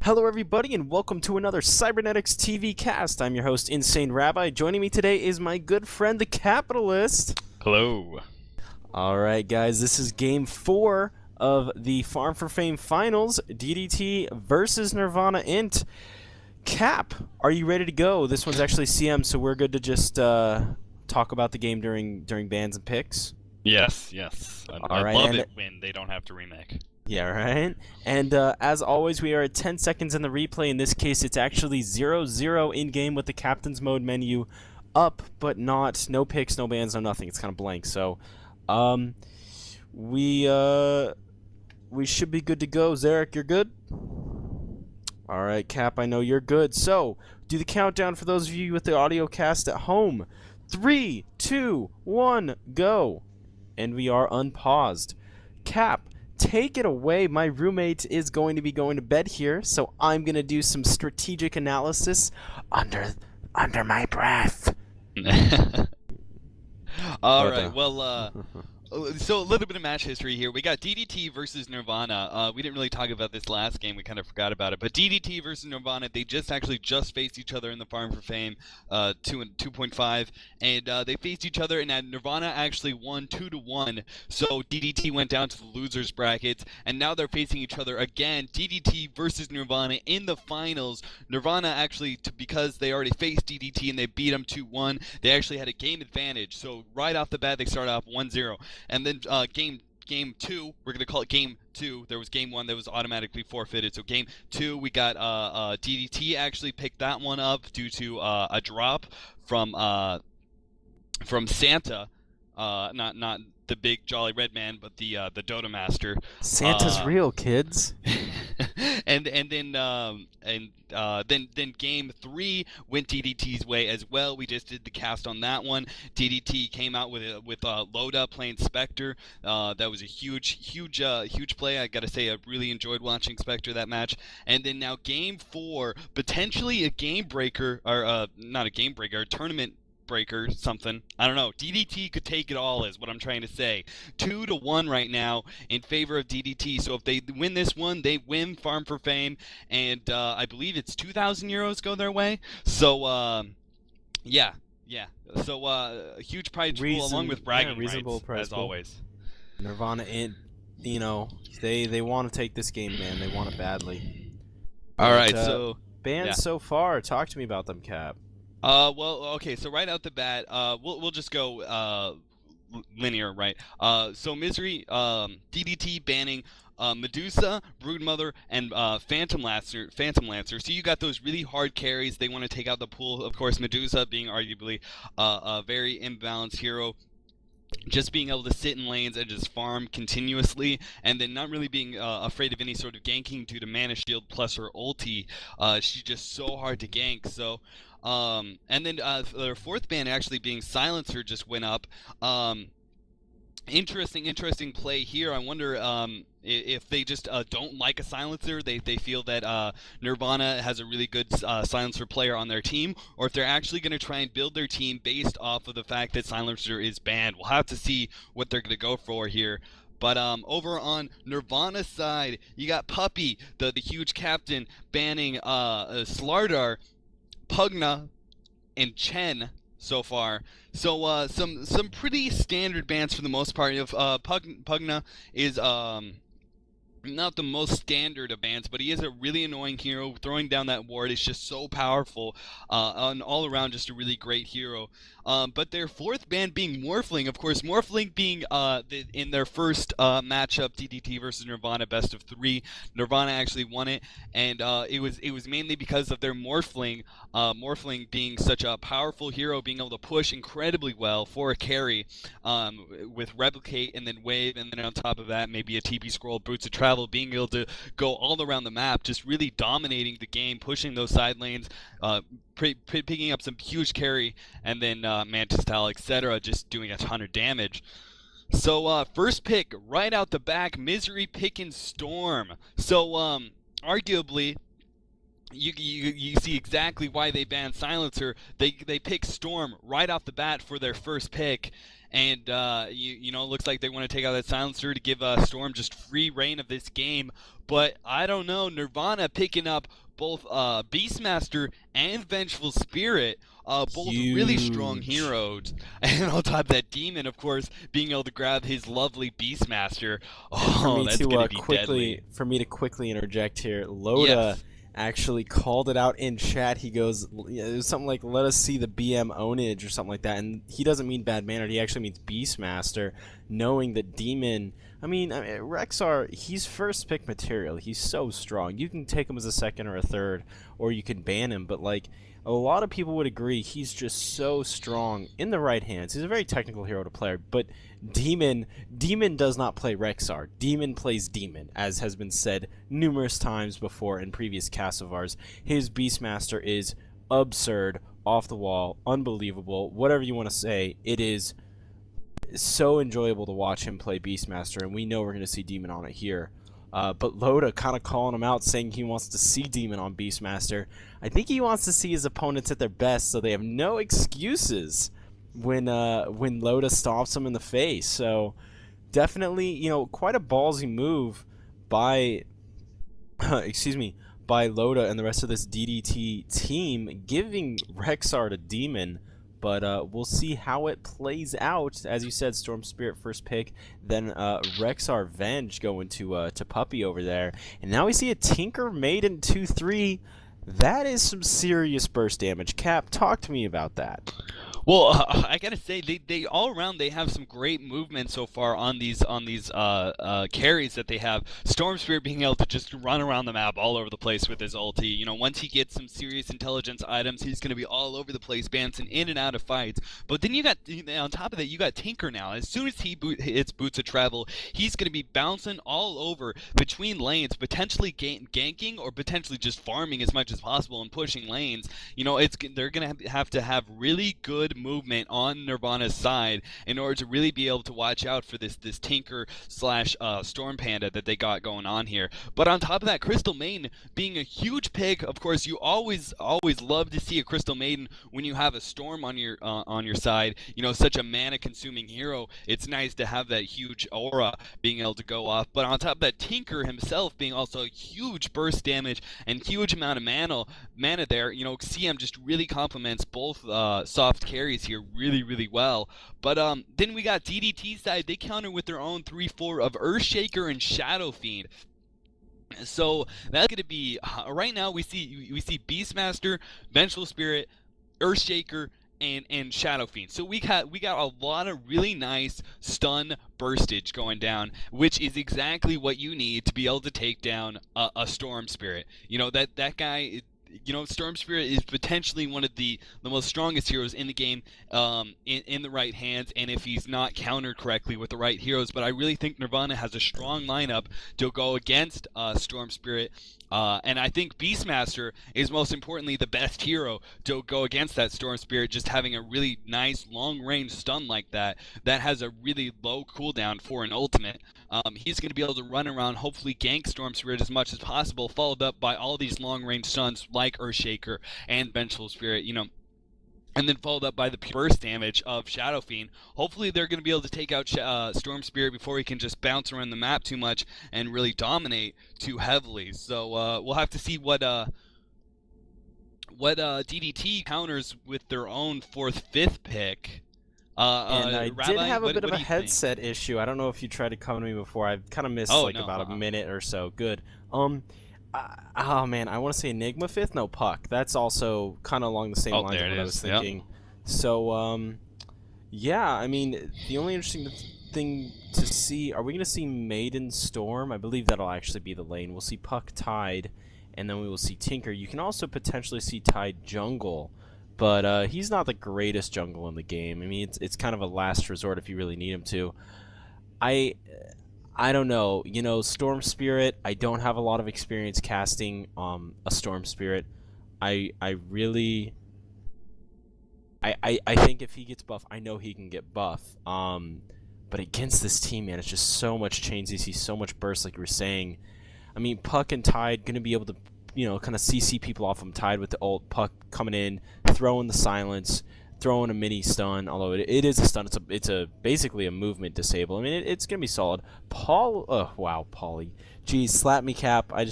Hello everybody and welcome to another CybernetixTV cast. I'm your host, Insane Rabbi. Joining me today is my good friend, the Capitalist. Hello. Alright guys, this is game 4 of the Farm for Fame Finals, DDT versus Nirvana Int. Cap, are you ready to go? This one's actually CM, so we're good to just talk about the game during bans and picks. Yes. I love it when they don't have to remake. Yeah, right? And as always, we are at 10 seconds in the replay. In this case, it's actually 0-0 in-game with the Captain's Mode menu up, but no picks, no bans, no nothing. It's kind of blank. So, we should be good to go. Zerak, you're good? All right, Cap, I know you're good. So, do the countdown for those of you with the audio cast at home. 3, 2, 1, go. And we are unpaused. Cap, take it away. My roommate is going to be going to bed here, so I'm going to do some strategic analysis under my breath. All right. Well, so a little bit of match history here. We got DDT versus Nirvana. We didn't really talk about this last game. We kind of forgot about it. But DDT versus Nirvana, they just faced each other in the Farm for Fame 2.5. And they faced each other, and Nirvana actually won 2-1. So DDT went down to the losers brackets, and now they're facing each other again. DDT versus Nirvana in the finals. Nirvana actually, because they already faced DDT and they beat them 2-1, they actually had a game advantage. So right off the bat, they started off 1-0. And then game 2, we're going to call it game 2. There was game 1 that was automatically forfeited. So game 2, we got DDT actually picked that one up due to a drop from Santa, not the big jolly red man, but the DotA master. Santa's real, kids. and then game 3 went DDT's way as well. We just did the cast on that one. DDT came out with Loda playing Spectre. That was a huge play. I gotta say, I really enjoyed watching Spectre that match. And then now game 4, potentially a game breaker, or not a game breaker, a tournament breaker, something. I don't know. DDT could take it all, is what I'm trying to say. 2-1 right now in favor of DDT. So if they win this one, they win Farm for Fame, and I believe it's 2,000 euros go their way. So yeah. So a huge prize pool along with bragging rights, as always. Nirvana, they want to take this game, man. They want it badly. All right. So bans so far. Talk to me about them, Cap. Well, okay, so right out the bat, we'll just go linear, right? So Misery, DDT banning Medusa, Broodmother, and Phantom Lancer. So you got those really hard carries. They want to take out the pool. Of course, Medusa being arguably a very imbalanced hero. Just being able to sit in lanes and just farm continuously, and then not really being afraid of any sort of ganking due to mana shield plus her ulti. She's just so hard to gank. So, and then their fourth ban actually being Silencer just went up. Interesting play here. I wonder if they just don't like a Silencer, they feel that Nirvana has a really good Silencer player on their team, or if they're actually going to try and build their team based off of the fact that Silencer is banned. We'll have to see what they're going to go for here. But over on Nirvana's side, you got Puppy, the huge captain, banning Slardar, Pugna, and Chen so far. So some pretty standard bans for the most part. If Pugna is not the most standard of bans, but he is a really annoying hero. Throwing down that ward is just so powerful, and all around just a really great hero. But their fourth ban being Morphling, of course, Morphling being in their first matchup, DDT versus Nirvana, best of 3. Nirvana actually won it, and it was mainly because of their Morphling. Morphling being such a powerful hero, being able to push incredibly well for a carry, with Replicate and then Wave, and then on top of that, maybe a TP Scroll, Boots of Travel, being able to go all around the map, just really dominating the game, pushing those side lanes, picking up some huge carry, and then Mantis Tal, etc., just doing a ton of damage. So first pick right out the back, Misery picking Storm. So arguably, you see exactly why they banned Silencer. They pick Storm right off the bat for their first pick, and you know, it looks like they want to take out that silencer to give Storm just free reign of this game. But I don't know, Nirvana picking up both Beastmaster and Vengeful Spirit, both really strong Huge. heroes, and on top of that, Demon, of course, being able to grab his lovely Beastmaster. Oh, that's gonna be deadly. For me to quickly interject here, Loda Yes. actually called it out in chat. He goes, it was something like, "Let us see the BM ownage" or something like that, and he doesn't mean bad mannered. He actually means Beastmaster, knowing that Demon. I mean, Rexar, he's first pick material. He's so strong. You can take him as a second or a third, or you can ban him. But like, a lot of people would agree, he's just so strong in the right hands. He's a very technical hero to play, but Demon does not play Rexar. Demon plays Demon, as has been said numerous times before in previous casts of ours. His Beastmaster is absurd, off the wall, unbelievable, whatever you want to say. It is so enjoyable to watch him play Beastmaster, and we know we're going to see Demon on it here. But Loda kind of calling him out, saying he wants to see Demon on Beastmaster. I think he wants to see his opponents at their best, so they have no excuses when Loda stomps him in the face. So definitely, you know, quite a ballsy move by by Loda and the rest of this DDT team, giving Rexar to Demon. But we'll see how it plays out. As you said, Storm Spirit first pick, then Rexar Venge going to Puppy over there. And now we see a Tinker Maiden 2-3. That is some serious burst damage. Cap, talk to me about that. Well, I gotta say, they all around they have some great movement so far on these carries that they have. Storm Spirit being able to just run around the map all over the place with his ulti. You know, once he gets some serious intelligence items, he's gonna be all over the place, bouncing in and out of fights. But then you got, on top of that, you got Tinker now. As soon as he hits Boots of Travel, he's gonna be bouncing all over between lanes, potentially ganking or potentially just farming as much as possible and pushing lanes. You know, they're gonna have to have really good movement on Nirvana's side in order to really be able to watch out for this Tinker slash Storm Panda that they got going on here. But on top of that, Crystal Maiden being a huge pick. Of course, you always love to see a Crystal Maiden when you have a Storm on your side. You know, such a mana consuming hero. It's nice to have that huge aura being able to go off. But on top of that, Tinker himself being also a huge burst damage and huge amount of mana there. You know, CM just really complements both soft carries here really well. But then we got DDT side. They counter with their own 3-4 of Earthshaker and Shadow Fiend. So that's going to be right now we see Beastmaster, Vengeful Spirit, Earthshaker, and Shadow Fiend. So we got a lot of really nice stun burstage going down, which is exactly what you need to be able to take down a Storm Spirit. You know, that guy. You know, Storm Spirit is potentially one of the most strongest heroes in the game, in the right hands, and if he's not countered correctly with the right heroes. But I really think Nirvana has a strong lineup to go against Storm Spirit, and I think Beastmaster is most importantly the best hero to go against that Storm Spirit, just having a really nice long-range stun like that has a really low cooldown for an ultimate. He's going to be able to run around, hopefully gank Storm Spirit as much as possible, followed up by all these long-range stuns like Earthshaker and Vengeful Spirit, you know, and then followed up by the burst damage of Shadow Fiend. Hopefully they're going to be able to take out Storm Spirit before he can just bounce around the map too much and really dominate too heavily. So we'll have to see what DDT counters with their own 4th, 5th pick. And I Rabbi, did have a bit of what a do you headset issue. I don't know if you tried to come to me before. I've kind of missed Oh, like no, about a minute or so. Good. Oh man, I want to say Enigma 5th. No, Puck. That's also kind of along the same lines there of it what I was is. Yep. thinking. So yeah. I mean, the only interesting thing to see, are we going to see Maiden Storm? I believe that'll actually be the lane. We'll see Puck Tide, and then we will see Tinker. You can also potentially see Tide Jungle. But he's not the greatest jungle in the game. I mean, it's kind of a last resort if you really need him to. I don't know. You know, Storm Spirit, I don't have a lot of experience casting a Storm Spirit. I think if he gets buff, I know he can get buff. But against this team, man, it's just so much chain CC, so much burst, like you were saying. I mean, Puck and Tide going to be able to, you know, kind of CC people off him. Tide with the ult, Puck coming in, throwing the silence. throw in a mini stun, although it is a stun. It's a basically a movement disable. I mean, it's gonna be solid. Wow, Polly. Geez, slap me, Cap. I just